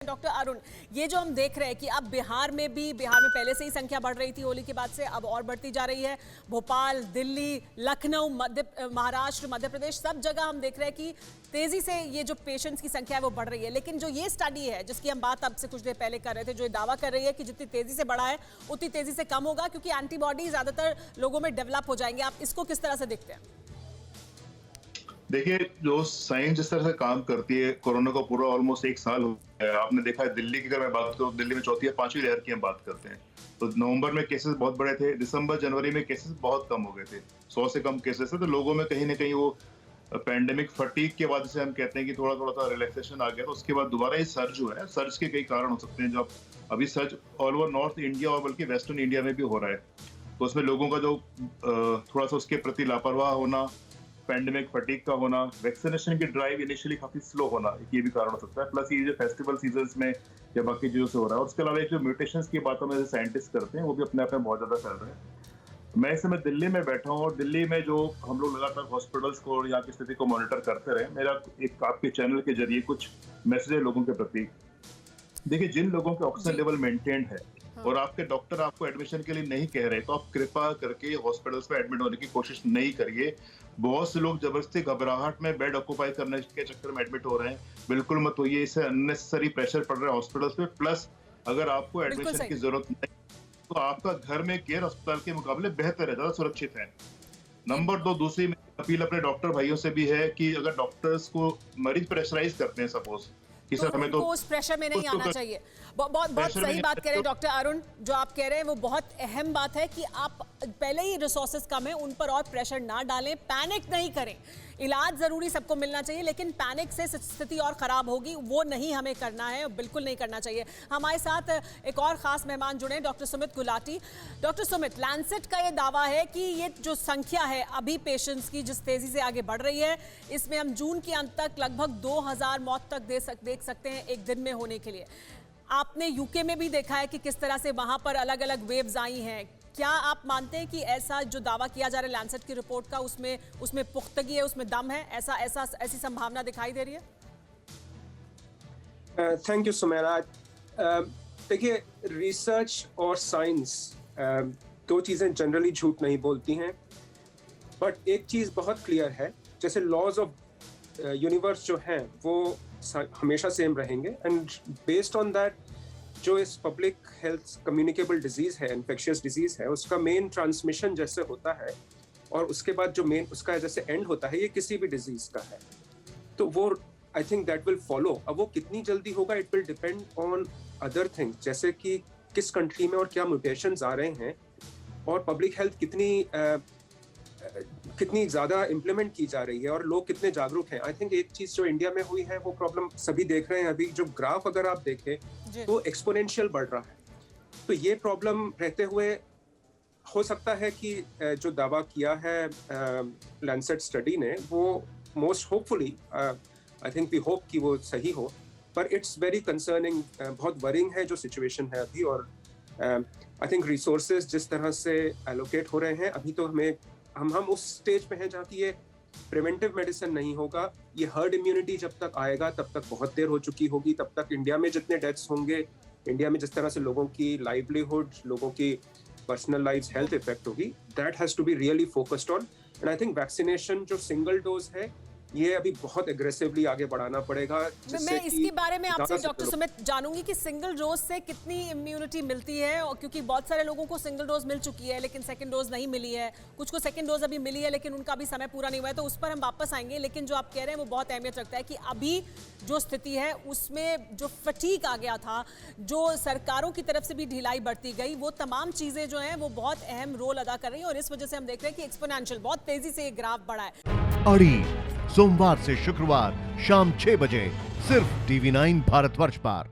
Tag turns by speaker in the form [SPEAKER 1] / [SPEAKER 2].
[SPEAKER 1] Doctor Arun, ये जो हम देख रहे हैं कि अब बिहार में पहले से ही संख्या बढ़ रही थी होली के बाद से, अब और बढ़ती जा रही है। भोपाल, दिल्ली, लखनऊ, महाराष्ट्र, मध्य प्रदेश, सब जगह हम देख रहे हैं कि तेजी से ये जो पेशेंट्स की संख्या है वो बढ़ रही है। लेकिन जो ये स्टडी है जिसकी हम बात अब से कुछ देर पहले कर रहे थे, जो ये दावा कर रही है कि जितनी तेजी से बढ़ा है उतनी तेजी से कम होगा, क्योंकि एंटीबॉडी ज्यादातर लोगों में डेवलप हो जाएंगे। आप इसको किस तरह से देखते हैं?
[SPEAKER 2] देखिए, जो साइंस जिस तरह से काम करती है, कोरोना का पूरा ऑलमोस्ट 1 साल हो गया है। आपने देखा है दिल्ली की अगर मैं बात करूं, दिल्ली में चौथी या पांचवी लहर की हम बात करते हैं तो नवंबर में केसेस बहुत बड़े थे, दिसंबर जनवरी में केसेस बहुत कम हो गए थे, 100 से कम केसेस थे। तो लोगों में कहीं ना कहीं वो पैंडेमिक फटीग के बाद से हम कहते हैं कि थोड़ा थोड़ा सा रिलैक्सेशन आ गया। तो उसके बाद दोबारा ये सर्ज हुआ है। सर्ज के कई कारण हो सकते हैं। जो अभी surge all over north India और बल्कि वेस्टर्न इंडिया में भी हो रहा है, तो उसमें लोगों का जो थोड़ा सा उसके प्रति लापरवाह होना, पैंडेमिक फटीग का होना, वैक्सीनेशन की ड्राइव इनिशियली काफी स्लो होना, ये भी कारण हो सकता है। प्लस ये जो फेस्टिवल सीजन्स में या बाकी चीजों से हो रहा है। और उसके अलावा एक जो म्यूटेशंस की बातों में साइंटिस्ट करते हैं, वो भी अपने आप में बहुत ज्यादा फैल रहे हैं। मैं इस समय दिल्ली में बैठा हूँ और दिल्ली में जो हम लोग लगातार हॉस्पिटल्स को और यहाँ की स्थिति को मॉनिटर करते रहे, मेरा एक आपके चैनल के जरिए कुछ मैसेज है लोगों के प्रति। देखिए, जिन लोगों के ऑक्सीजन लेवल मेंटेन्ड है और आपके डॉक्टर आपको एडमिशन के लिए नहीं कह रहे, तो आप कृपा करके हॉस्पिटल्स में एडमिट होने की कोशिश नहीं करिए। बहुत से लोग जबरदस्ती घबराहट में बेड ऑक्यूपाई करने के चक्कर में एडमिट हो रहे हैं। बिल्कुल मत होइए, इससे अननेसेसरी प्रेशर पड़ रहा है हॉस्पिटल्स पे। प्लस अगर आपको एडमिशन की जरूरत नहीं तो आपका घर में केयर अस्पताल के मुकाबले बेहतर है, ज्यादा सुरक्षित है। नंबर 2, दूसरी मेरी अपील अपने डॉक्टर भाइयों से भी है कि अगर डॉक्टर्स को मरीज प्रेशराइज करते हैं सपोज कि सर हमें तो
[SPEAKER 1] उस प्रेशर में नहीं आना चाहिए। बहुत सही बात कह रहे हैं डॉक्टर अरुण। जो आप कह रहे हैं वो बहुत अहम बात है कि आप पहले ही रिसोर्सेज कम है, उन पर और प्रेशर ना डालें, पैनिक नहीं करें। इलाज जरूरी सबको मिलना चाहिए, लेकिन पैनिक से स्थिति और खराब होगी, वो नहीं हमें करना है, बिल्कुल नहीं करना चाहिए। हमारे साथ एक और खास मेहमान जुड़े, doctor Sumit Gulati. Doctor Sumit, Lancet का ये दावा है कि ये जो संख्या है अभी पेशेंट्स की जिस तेजी से आगे बढ़ रही है, इसमें हम जून के अंत तक लगभग 2000 मौत तक देख सकते हैं एक दिन में होने के लिए। आपने यूके में भी देखा है कि किस तरह से वहां पर अलग अलग वेव्स आई हैं। क्या आप मानते हैं कि ऐसा जो दावा किया जा रहा है लैंसेट की रिपोर्ट का, उसमें पुख्तगी है, उसमें दम है, ऐसी संभावना दिखाई दे रही है?
[SPEAKER 3] Thank you Sumera. देखिए, रिसर्च और साइंस दो चीजें जनरली झूठ नहीं बोलती हैं, बट एक चीज बहुत क्लियर है, जैसे लॉज ऑफ यूनिवर्स जो हैं वो हमेशा सेम रहेंगे। एंड बेस्ड ऑन दैट, जो इस पब्लिक हेल्थ कम्युनिकेबल डिजीज है, इन्फेक्शियस डिजीज है, उसका मेन ट्रांसमिशन जैसे होता है और उसके बाद जो मेन उसका जैसे एंड होता है, ये किसी भी डिजीज का है, तो वो I think that will follow. अब वो कितनी जल्दी होगा, it will depend on other things, जैसे कि किस कंट्री में और क्या म्यूटेशंस आ रहे हैं और पब्लिक हेल्थ कितनी ज्यादा इम्प्लीमेंट की जा रही है और लोग कितने जागरूक हैं। आई थिंक एक चीज जो इंडिया में हुई है वो प्रॉब्लम सभी देख रहे हैं। अभी जो ग्राफ अगर आप देखें तो एक्सपोनेंशियल बढ़ रहा है। तो ये प्रॉब्लम रहते हुए हो सकता है कि जो दावा किया है लैंसेट स्टडी ने, वो most hopefully I think we hope कि वो सही हो, पर इट्स वेरी कंसर्निंग, बहुत वरिंग है जो सिचुएशन है अभी। और आई थिंक रिसोर्सेज जिस तरह से एलोकेट हो रहे हैं, अभी तो हम उस स्टेज पे हैं जहाँ की ये प्रिवेंटिव मेडिसिन नहीं होगा। ये हर्ड इम्यूनिटी जब तक आएगा तब तक बहुत देर हो चुकी होगी। तब तक इंडिया में जितने डेथ्स होंगे, इंडिया में जिस तरह से लोगों की लाइवलीहुड, लोगों की पर्सनल लाइव्स, हेल्थ इफेक्ट होगी, that has to be really focused on. And I think vaccination जो सिंगल डोज है, ये अभी बहुत एग्रेसिवली आगे बढ़ाना पड़ेगा।
[SPEAKER 1] मैं इसके बारे में आपसे डॉक्टर सुमित जानूंगी कि सिंगल डोज से कितनी इम्यूनिटी मिलती है, और क्योंकि बहुत सारे लोगों को सिंगल डोज मिल चुकी है लेकिन सेकंड डोज नहीं मिली है, कुछ को सेकंड डोज अभी मिली है लेकिन उनका अभी समय पूरा नहीं हुआ है, तो उस पर हम वापस आएंगे। लेकिन जो आप कह रहे हैं वो बहुत अहमियत रखता है कि अभी जो स्थिति है उसमें जो फटीग आ गया था, जो सरकारों की तरफ से भी ढिलाई बढ़ती गई, वो तमाम चीजें जो हैं वो बहुत अहम रोल अदा कर रही है और इस वजह से हम देख रहे हैं कि एक्सपोनेंशियल बहुत तेजी से ये ग्राफ बढ़ा है।
[SPEAKER 4] सोमवार से शुक्रवार शाम 6 बजे सिर्फ TV9 भारतवर्ष पर।